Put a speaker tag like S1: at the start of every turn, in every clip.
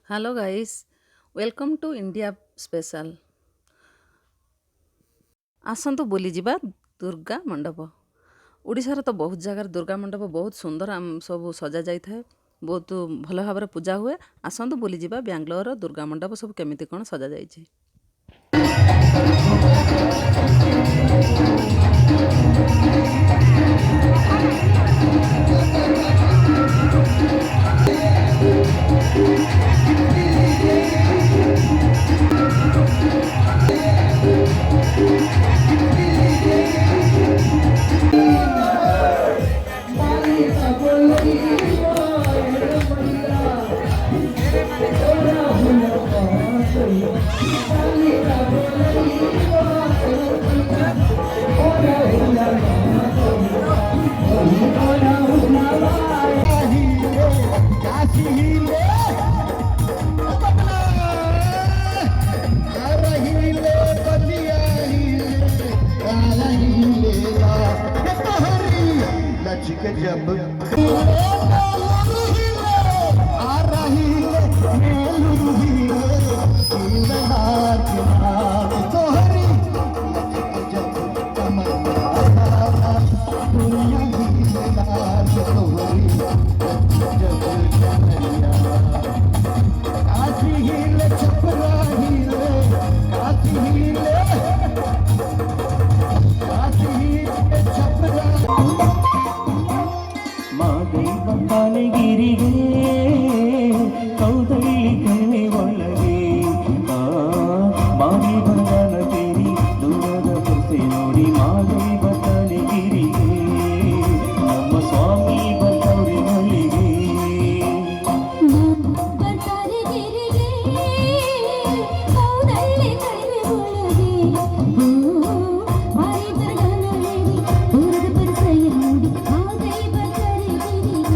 S1: Hello guys, welcome to India special. आसतु बुली जिबा दुर्गा मंडप। ओडिशार तो बहुत जगार दुर्गा मंडप बहुत सुंदर सब सजा जाई थाए, बहुत भल भाव पूजा हुए। आसतु बुली जिबा बेंगलोर दुर्गा मंडप सब केमिति कोन सजा जाइछि।
S2: जब ಗಿರಿಗೆ ಕೌದಳ್ಳಿ ಕಣ್ಣೆ ಒಳಗೆ ಮಾರಿ ಬಂದನ ತೇರಿ ದೂರದ ಪುರ್ಸೆ ನೋಡಿ ಮಾದೈ ಬತ್ತನೆ ಗಿರಿಗೆ ನಮ್ಮ ಸ್ವಾಮಿ ಬತ್ತವ್ರೆ ಮಲ್ಲಿಗೆ
S3: ಬರ್ತಾರೆ ಗಿರಿಗೆ ಕೌದಳ್ಳಿ ಕಣ್ಣೆ ಒಳಗೆ ಮಾರಿ ಬಂದನ ತೇರಿ ದೂರದ ಪುರ್ಸೆ ನೋಡಿ ಮಾದೈ ಬತ್ತನೆ ಗಿರಿಗೆ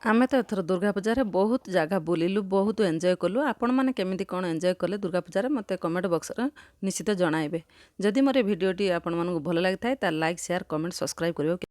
S1: आमे तो एथर दुर्गा पूजा बहुत जगह बुलिलु, बहुत एंजॉय कलु। आपण माने केमिति कोन एंजॉय कले दुर्गा पूजा मते कमेंट बॉक्स रे निश्चित जणाइबे। जदि मोर भिडियोटी आपण मानकु भल लागि थाए ता लाइक शेयर कमेंट सब्सक्राइब करियो।